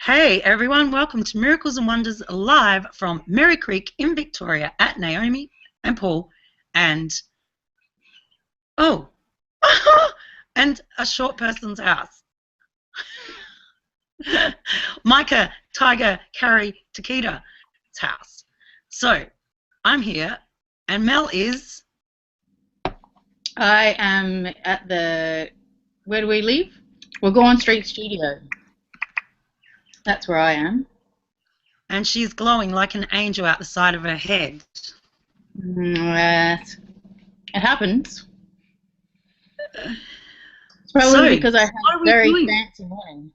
Hey everyone, welcome to Miracles and Wonders live from Merry Creek in Victoria at Naomi and Paul and oh and a short person's house. Micah, Tiger, Carrie, Takita's house. So I'm here and Mel is I am at the, where do we live? Waghorn Street Studio. That's where I am. and she's glowing like an angel out the side of her head. Mm, it happens. It's probably So because I had what are a we very doing? fancy morning.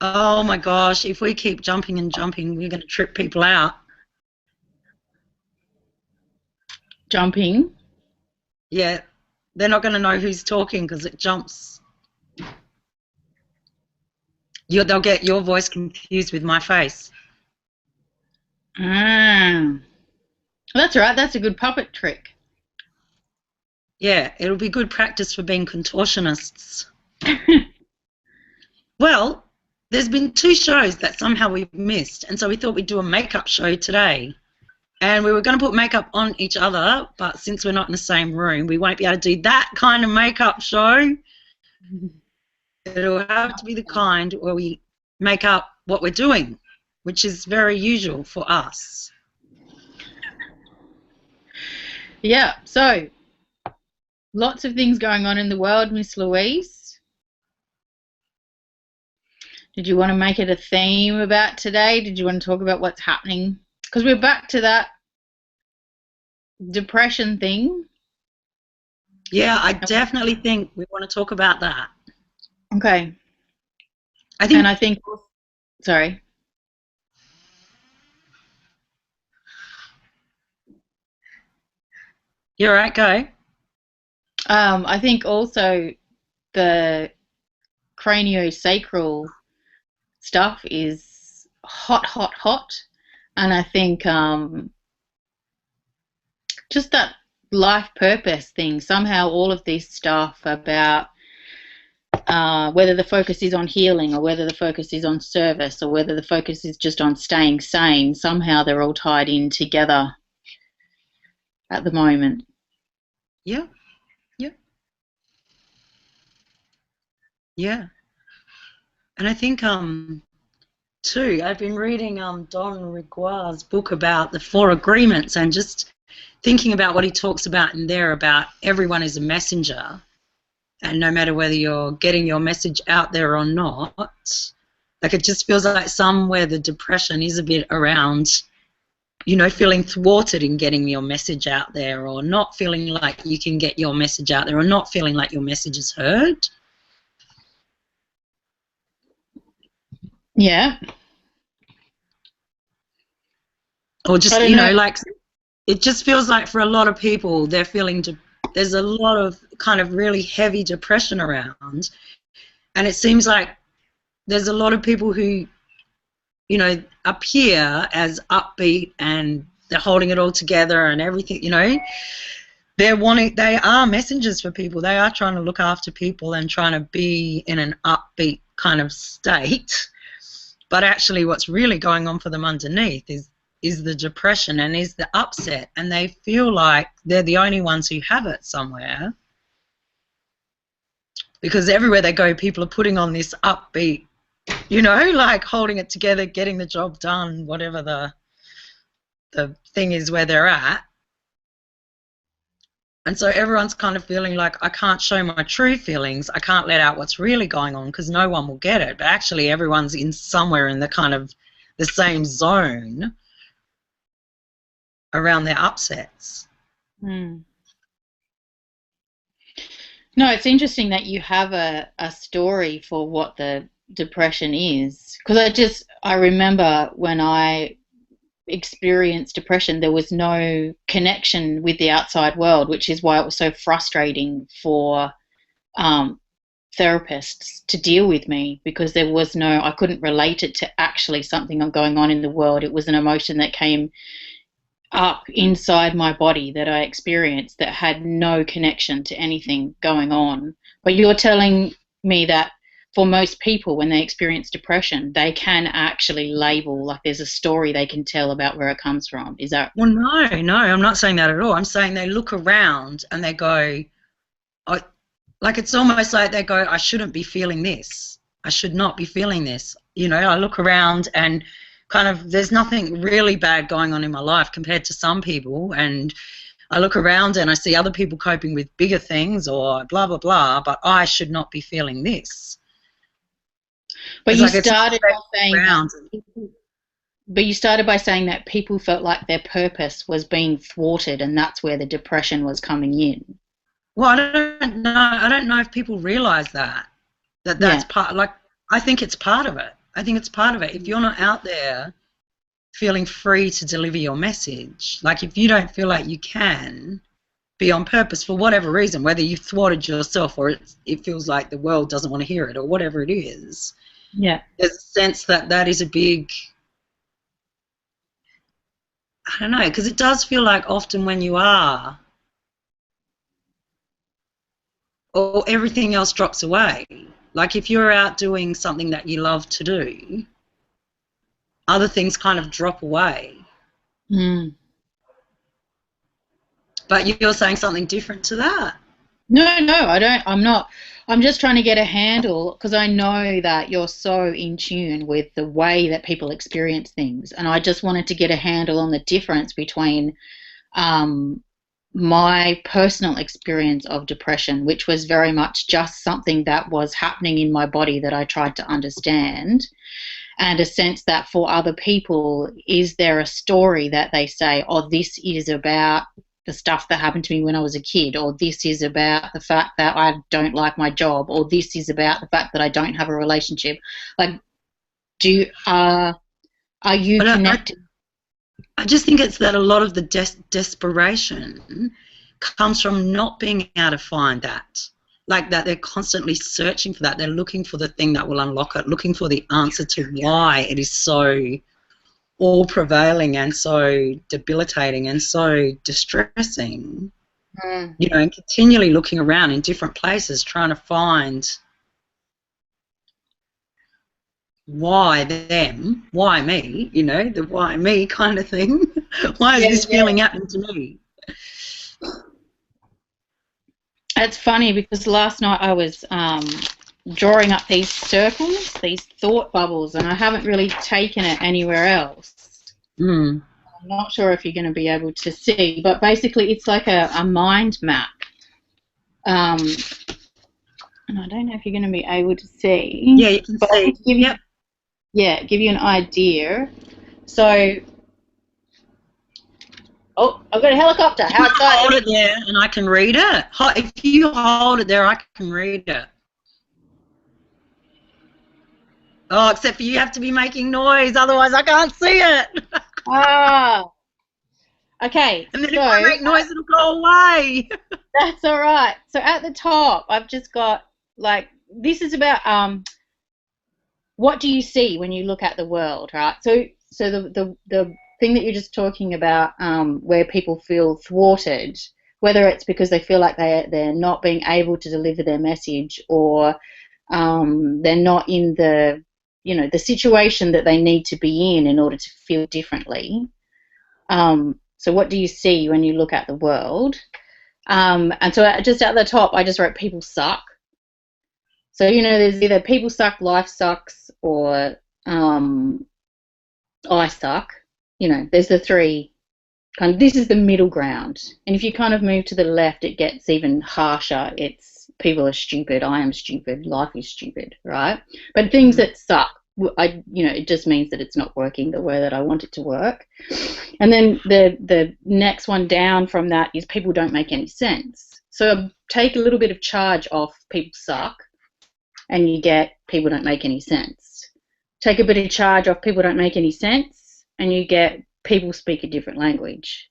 Oh my gosh, if we keep jumping and jumping, we're going to trip people out. Jumping. Yeah, they're not going to know who's talking because it jumps. They'll get your voice confused with my face. Ah, that's right. That's a good puppet trick. Yeah, it'll be good practice for being contortionists. Well, there's been two shows that somehow we've missed, and so we thought we'd do a makeup show today. And we were going to put makeup on each other, but since we're not in the same room, we won't be able to do that kind of makeup show. It'll have to be the kind where we make up what we're doing, which is very usual for us. Yeah, so lots of things going on in the world, Miss Louise. Did you want to make it a theme about today? Did you want to talk about what's happening? Because we're back to that depression thing. Yeah, I definitely think we want to talk about that. Okay. I And think I think, sorry. you're right, go. I think also the craniosacral stuff is hot, hot, hot. And I think just that life purpose thing, somehow all of this stuff about whether the focus is on healing or whether the focus is on service or whether the focus is just on staying sane, somehow they're all tied in together at the moment. Yeah, yeah, yeah. And I think too, I've been reading Don Riguar's book about the Four Agreements and just thinking about what he talks about in there about everyone is a messenger, and no matter whether you're getting your message out there or not, like it just feels like somewhere the depression is a bit around, feeling thwarted in getting your message out there, or not feeling like you can get your message out there, or not feeling like your message is heard. Yeah. Or I just, don't know. like it just feels like for a lot of people they're feeling there's a lot of kind of really heavy depression around, and it seems like there's a lot of people who appear as upbeat and they're holding it all together and everything, they are messengers for people. They are trying to look after people and trying to be in an upbeat kind of state, but actually what's really going on for them underneath is the depression and is the upset, and they feel like they're the only ones who have it somewhere, because everywhere they go people are putting on this upbeat, like holding it together, getting the job done, whatever the thing is where they're at. And so everyone's kind of feeling like, I can't show my true feelings, I can't let out what's really going on because no one will get it. But actually everyone's in somewhere in the kind of the same zone around their upsets. Hmm. No, it's interesting that you have a story for what the depression is. Because I remember when I experienced depression, there was no connection with the outside world, which is why it was so frustrating for um, therapists to deal with me because I couldn't relate it to actually something going on in the world. It was an emotion that came up inside my body that I experienced that had no connection to anything going on. But you're telling me that for most people, when they experience depression, they can actually label, like there's a story they can tell about where it comes from. Is that? Well, no, I'm not saying that at all. I'm saying they look around and they go, like it's almost like they go, I shouldn't be feeling this. I should not be feeling this. You know, I look around and kind of there's nothing really bad going on in my life compared to some people, and I look around and I see other people coping with bigger things or blah, blah, blah, but I should not be feeling this. But it's you like started by saying around. but you started by saying that people felt like their purpose was being thwarted, and that's where the depression was coming in. Well, I don't know if people realise that's part. Like, I think it's part of it. I think it's part of it. If you're not out there feeling free to deliver your message, like if you don't feel like you can be on purpose for whatever reason, whether you've thwarted yourself or it feels like the world doesn't want to hear it or whatever it is, there's a sense that is a big, I don't know, because it does feel like often when you are, or everything else drops away. Like if you're out doing something that you love to do, other things kind of drop away. Mm. But you're saying something different to that. No, I don't. I'm not. I'm just trying to get a handle, because I know that you're so in tune with the way that people experience things, and I just wanted to get a handle on the difference between my personal experience of depression, which was very much just something that was happening in my body that I tried to understand, and a sense that for other people, is there a story that they say, oh, this is about the stuff that happened to me when I was a kid, or this is about the fact that I don't like my job, or this is about the fact that I don't have a relationship. Like, are you connected? I just think it's that a lot of the desperation comes from not being able to find that. Like that they're constantly searching for that. They're looking for the thing that will unlock it, looking for the answer to why it is so all-prevailing and so debilitating and so distressing. You know, and continually looking around in different places trying to find why them, why me, you know, the why me kind of thing. Why is this feeling happening to me? It's funny because last night I was drawing up these circles, these thought bubbles, and I haven't really taken it anywhere else. I'm not sure if you're going to be able to see, but basically it's like a mind map. And I don't know if you're going to be able to see. Yeah, you can see. Give you an idea. So, oh, I've got a helicopter. How exciting! Hold it there, and I can read it. If you hold it there, I can read it. Oh, except for you have to be making noise, otherwise I can't see it. Okay. And then if I make noise, it'll go away. That's all right. So at the top, I've just got, like, this is about what do you see when you look at the world, right? So the thing that you're just talking about, where people feel thwarted, whether it's because they feel like they're not being able to deliver their message, or they're not in the situation that they need to be in order to feel differently. So what do you see when you look at the world? And so just at the top, I just wrote people suck. So, there's either people suck, life sucks, or I suck. There's the three. This is the middle ground. And if you kind of move to the left, it gets even harsher. It's people are stupid, I am stupid, life is stupid, right? But things that suck, it just means that it's not working the way that I want it to work. And then the next one down from that is people don't make any sense. So take a little bit of charge off people suck, and you get people don't make any sense. Take a bit of charge off people don't make any sense, and you get people speak a different language.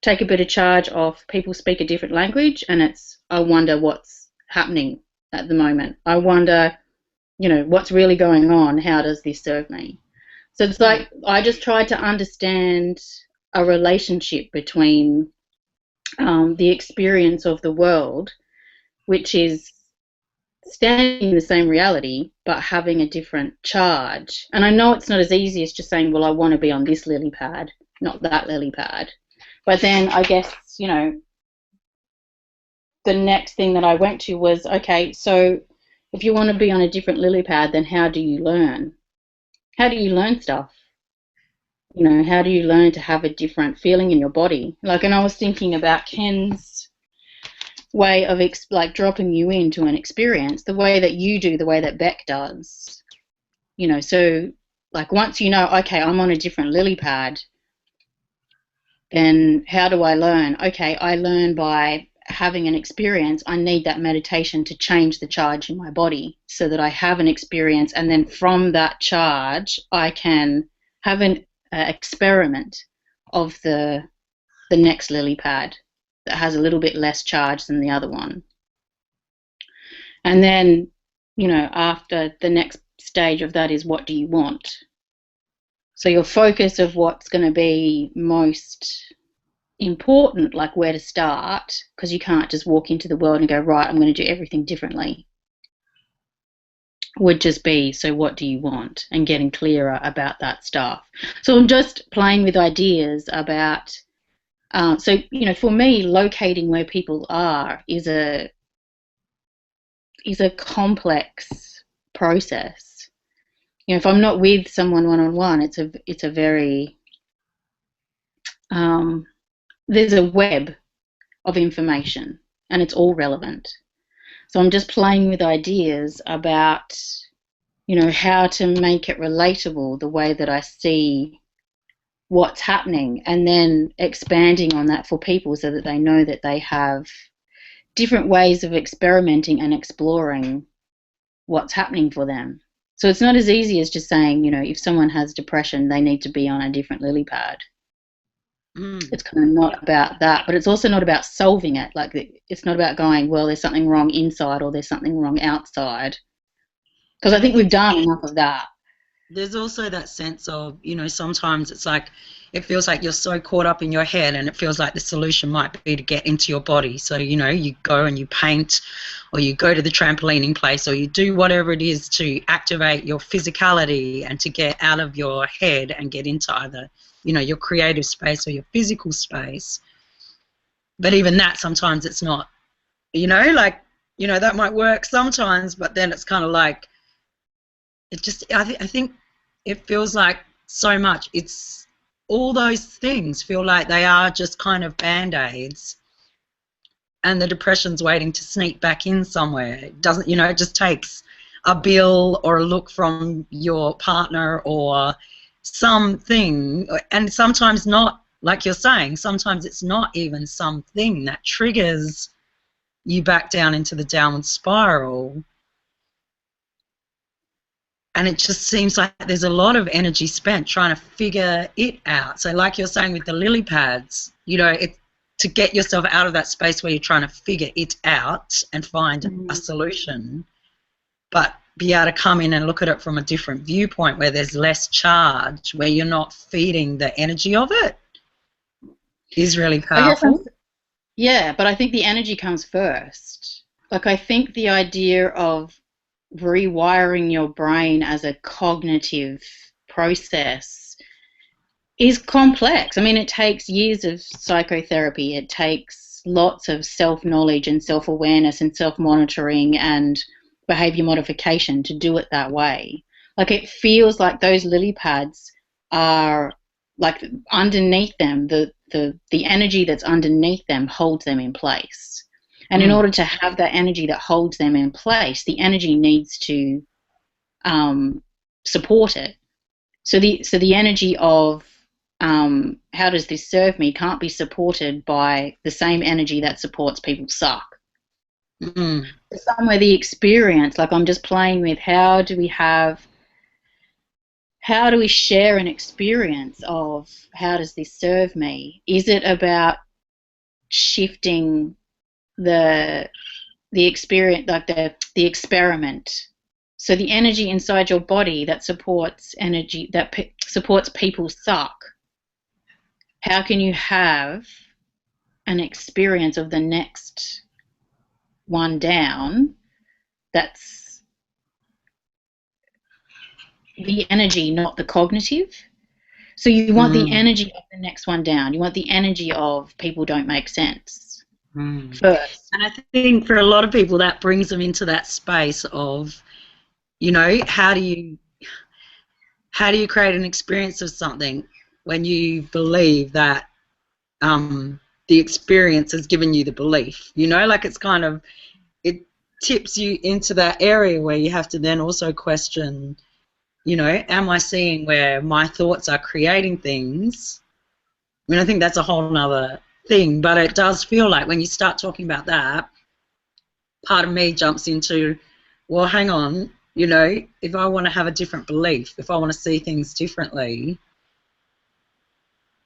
Take a bit of charge off people speak a different language, and it's, I wonder what's happening at the moment. I wonder, what's really going on? How does this serve me? So it's like I just tried to understand a relationship between the experience of the world, which is standing in the same reality but having a different charge. And I know it's not as easy as just saying, well, I want to be on this lily pad, not that lily pad. But then I guess, you know, the next thing that I went to was, okay, so if you want to be on a different lily pad, then how do you learn? How do you learn stuff? You know, how do you learn to have a different feeling in your body? Like, and I was thinking about Ken's way of like dropping you into an experience, the way that you do, the way that Beck does. You know, so like once you know, okay, I'm on a different lily pad, then how do I learn? Okay, I learn by having an experience. I need that meditation to change the charge in my body so that I have an experience, and then from that charge I can have an experiment of the next lily pad that has a little bit less charge than the other one. And then, you know, after the next stage of that is, what do you want? So your focus of what's going to be most important, like where to start, because you can't just walk into the world and go, right, I'm going to do everything differently, would just be, so what do you want, and getting clearer about that stuff. So I'm just playing with ideas about, so, you know, for me, locating where people are is a complex process. You know, if I'm not with someone one-on-one, it's a very, there's a web of information and it's all relevant. So I'm just playing with ideas about, you know, how to make it relatable, the way that I see what's happening, and then expanding on that for people so that they know that they have different ways of experimenting and exploring what's happening for them. So it's not as easy as just saying, you know, if someone has depression, they need to be on a different lily pad. It's kind of not about that, but it's also not about solving it. Like, it's not about going, well, there's something wrong inside or there's something wrong outside, because I think we've done enough of that. There's also that sense of, you know, sometimes it's like, it feels like you're so caught up in your head, and it feels like the solution might be to get into your body. So, you know, you go and you paint, or you go to the trampolining place, or you do whatever it is to activate your physicality and to get out of your head and get into either, you know, your creative space or your physical space. But even that, sometimes it's not, you know, like, you know, that might work sometimes, but then it's kind of like, it just, I think it feels like so much, it's all those things feel like they are just kind of band-aids, and the depression's waiting to sneak back in somewhere. It doesn't, you know, it just takes a bill or a look from your partner or something, and sometimes not, like you're saying, sometimes it's not even something that triggers you back down into the downward spiral. And it just seems like there's a lot of energy spent trying to figure it out. So like you're saying with the lily pads, you know, to get yourself out of that space where you're trying to figure it out and find a solution, but be able to come in and look at it from a different viewpoint where there's less charge, where you're not feeding the energy of it, is really powerful. Yeah, but I think the energy comes first. Like, I think the idea of rewiring your brain as a cognitive process is complex. I mean, it takes years of psychotherapy. It takes lots of self-knowledge and self-awareness and self-monitoring and behavior modification to do it that way. Like, it feels like those lily pads are, like, underneath them, the energy that's underneath them holds them in place. And in order to have that energy that holds them in place, the energy needs to support it. So the energy of how does this serve me can't be supported by the same energy that supports people suck. Somewhere the experience, like, I'm just playing with, how do we share an experience of how does this serve me? Is it about shifting the experience, like the experiment? So the energy inside your body that supports energy that supports people suck. How can you have an experience of the next one down that's the energy, not the cognitive. So you want the energy of the next one down. You want the energy of people don't make sense first. And I think for a lot of people that brings them into that space of, you know, how do you create an experience of something when you believe that the experience has given you the belief, you know, like it's kind of, it tips you into that area where you have to then also question, you know, am I seeing where my thoughts are creating things? I mean, I think that's a whole nother thing, but it does feel like when you start talking about that, part of me jumps into, well, hang on, you know, if I want to have a different belief, if I want to see things differently,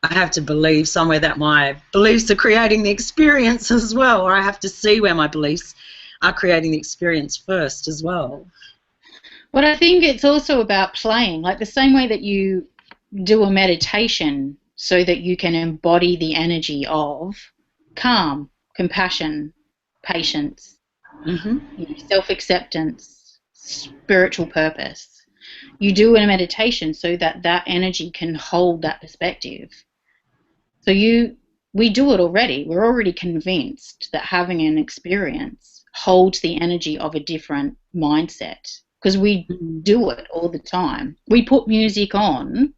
I have to believe somewhere that my beliefs are creating the experience as well, or I have to see where my beliefs are creating the experience first as well. But I think it's also about playing, like the same way that you do a meditation so that you can embody the energy of calm, compassion, patience, self-acceptance, spiritual purpose. You do a meditation so that that energy can hold that perspective. So we do it already. We're already convinced that having an experience holds the energy of a different mindset because we do it all the time. We put music on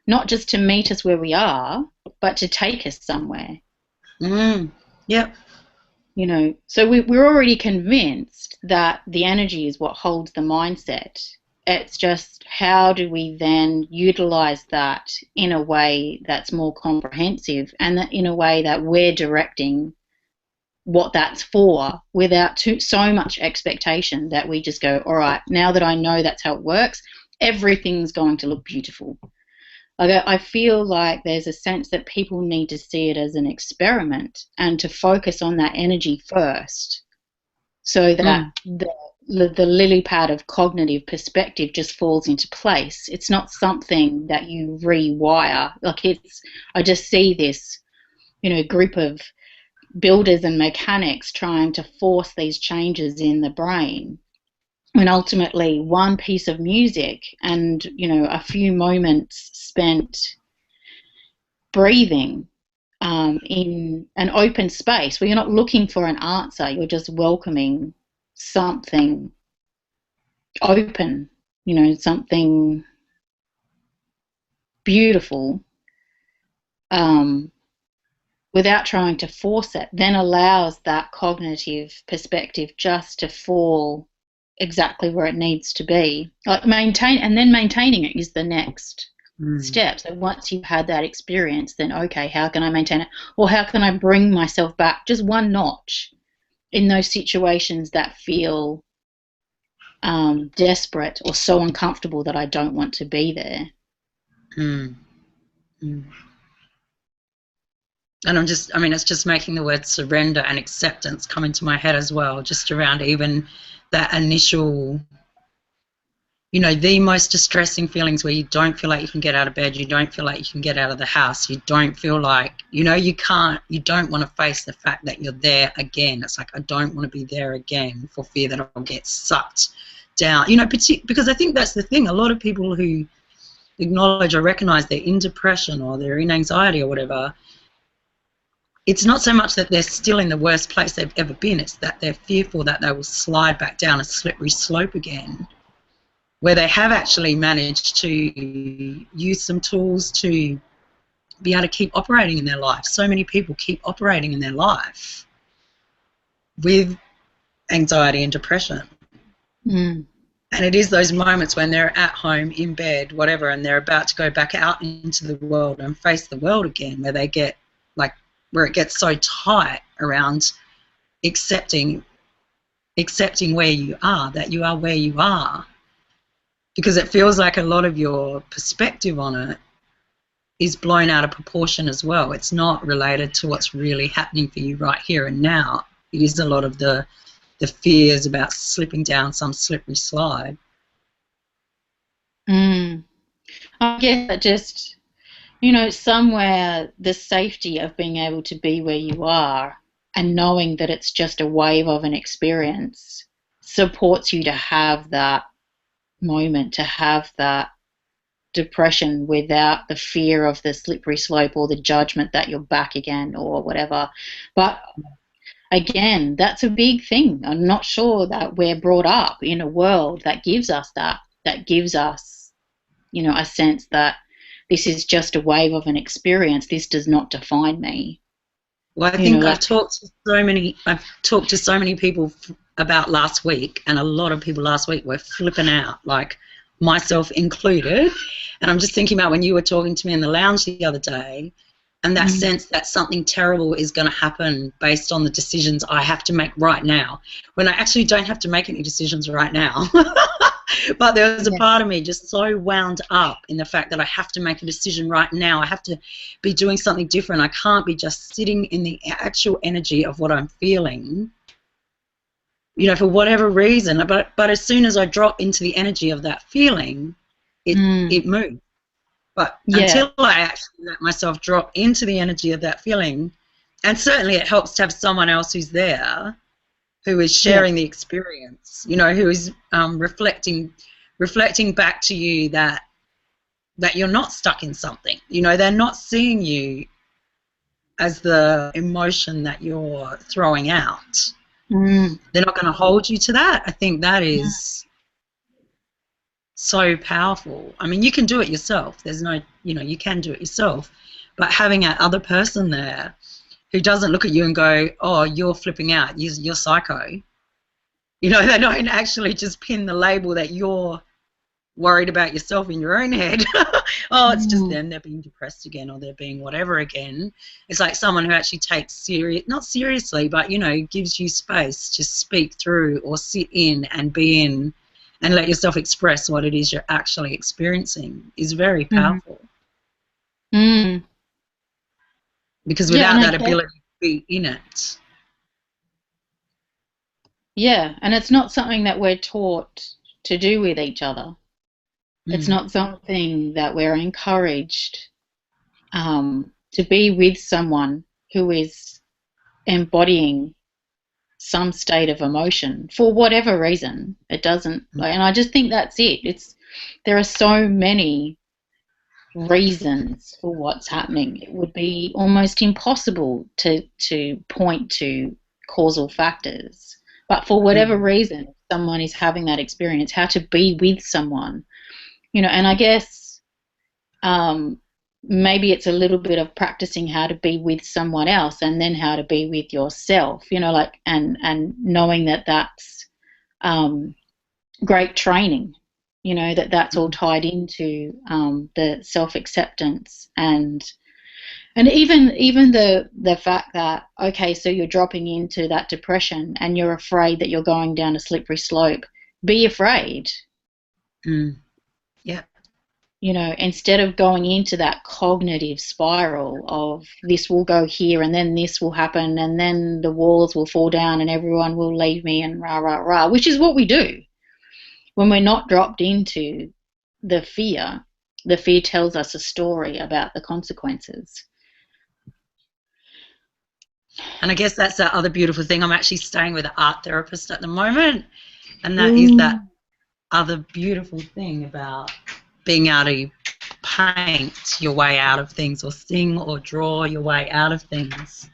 not just to meet us where we are, but to take us somewhere. Yep. You know, so we're already convinced that the energy is what holds the mindset. It's just how do we then utilize that in a way that's more comprehensive and that in a way that we're directing what that's for without so much expectation that we just go, all right, now that I know that's how it works, everything's going to look beautiful. I feel like there's a sense that people need to see it as an experiment and to focus on that energy first so that the lily pad of cognitive perspective just falls into place. It's not something that you rewire. Like I just see this, you know, group of builders and mechanics trying to force these changes in the brain. When ultimately one piece of music and, you know, a few moments spent breathing in an open space where you're not looking for an answer, you're just welcoming something open, you know, something beautiful, without trying to force it, then allows that cognitive perspective just to fall exactly where it needs to be. Like maintaining it is the next step. So once you've had that experience, then okay, how can I maintain it? Or how can I bring myself back just one notch in those situations that feel desperate or so uncomfortable that I don't want to be there. And it's just making the word surrender and acceptance come into my head as well, just around even that initial, you know, the most distressing feelings where you don't feel like you can get out of bed, you don't feel like you can get out of the house, you don't feel like, you know, you don't want to face the fact that you're there again. It's like, I don't want to be there again for fear that I'll get sucked down. You know, because I think that's the thing. A lot of people who acknowledge or recognize they're in depression or they're in anxiety or whatever, it's not so much that they're still in the worst place they've ever been, it's that they're fearful that they will slide back down a slippery slope again, where they have actually managed to use some tools to be able to keep operating in their life. So many people keep operating in their life with anxiety and depression. And it is those moments when they're at home, in bed, whatever, and they're about to go back out into the world and face the world again, where they get, like, where it gets so tight around accepting where you are, that you are where you are. Because it feels like a lot of your perspective on it is blown out of proportion as well. It's not related to what's really happening for you right here and now. It is a lot of the fears about slipping down some slippery slide. I guess that just, you know, somewhere the safety of being able to be where you are and knowing that it's just a wave of an experience supports you to have that moment, to have that depression without the fear of the slippery slope or the judgment that you're back again or whatever. But again, that's a big thing. I'm not sure that we're brought up in a world that gives us that gives us, a sense that this is just a wave of an experience. This does not define me. Well, I think I've talked to so many people about last week, and a lot of people last week were flipping out, like myself included. And I'm just thinking about when you were talking to me in the lounge the other day, and that sense that something terrible is going to happen based on the decisions I have to make right now, when I actually don't have to make any decisions right now. But there was a part of me just so wound up in the fact that I have to make a decision right now. I have to be doing something different. I can't be just sitting in the actual energy of what I'm feeling, for whatever reason. But as soon as I drop into the energy of that feeling, it moves. But until I actually let myself drop into the energy of that feeling, and certainly it helps to have someone else who's there, who is sharing the experience, who is reflecting back to you that you're not stuck in something. They're not seeing you as the emotion that you're throwing out. They're not going to hold you to that. I think that is so powerful. I mean, you can do it yourself. There's no, you can do it yourself. But having that other person there who doesn't look at you and go, oh, you're flipping out, you're psycho. They don't actually just pin the label that you're worried about yourself in your own head. Oh, it's just them, they're being depressed again, or they're being whatever again. It's like someone who actually takes not seriously, but, gives you space to speak through or sit in and be in and let yourself express what it is you're actually experiencing is very powerful. Because without that ability to be in it. Yeah, and it's not something that we're taught to do with each other. It's not something that we're encouraged to be with someone who is embodying some state of emotion for whatever reason. It doesn't, and I just think that's it. There are so many reasons for what's happening. It would be almost impossible to point to causal factors. But for whatever reason, someone is having that experience, how to be with someone, and I guess maybe it's a little bit of practicing how to be with someone else and then how to be with yourself, and knowing that that's great training, that's all tied into the self-acceptance and even the fact that, okay, so you're dropping into that depression and you're afraid that you're going down a slippery slope. Be afraid. Yeah. Instead of going into that cognitive spiral of this will go here and then this will happen and then the walls will fall down and everyone will leave me and rah, rah, rah, which is what we do. When we're not dropped into the fear tells us a story about the consequences. And I guess that's that other beautiful thing. I'm actually staying with an art therapist at the moment, and that is that other beautiful thing about being able to paint your way out of things or sing or draw your way out of things.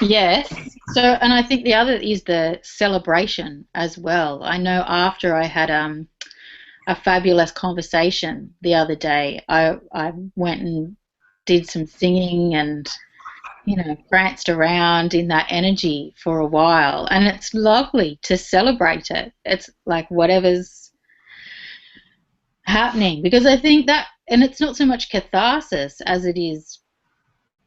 Yes. So, and I think the other is the celebration as well. I know after I had a fabulous conversation the other day, I went and did some singing and pranced around in that energy for a while, and it's lovely to celebrate it. It's like whatever's happening, because I think that, and it's not so much catharsis as it is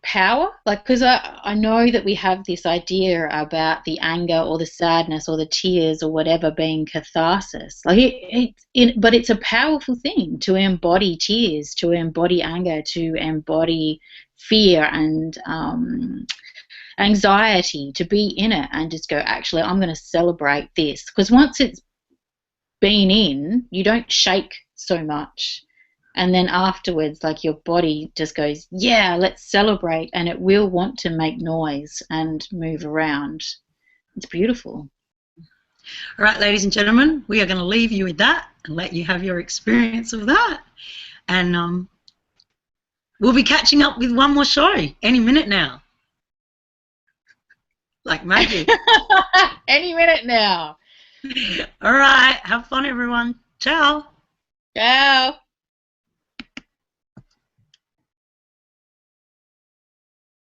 power, because I know that we have this idea about the anger or the sadness or the tears or whatever being catharsis, but it's a powerful thing to embody tears, to embody anger, to embody fear and anxiety, to be in it and just go, actually, I'm going to celebrate this, because once it's been in, you don't shake so much. And then afterwards, like your body just goes, yeah, let's celebrate, and it will want to make noise and move around. It's beautiful. All right, ladies and gentlemen, we are going to leave you with that and let you have your experience of that. And we'll be catching up with one more show any minute now. Like magic. Any minute now. All right. Have fun, everyone. Ciao. Ciao.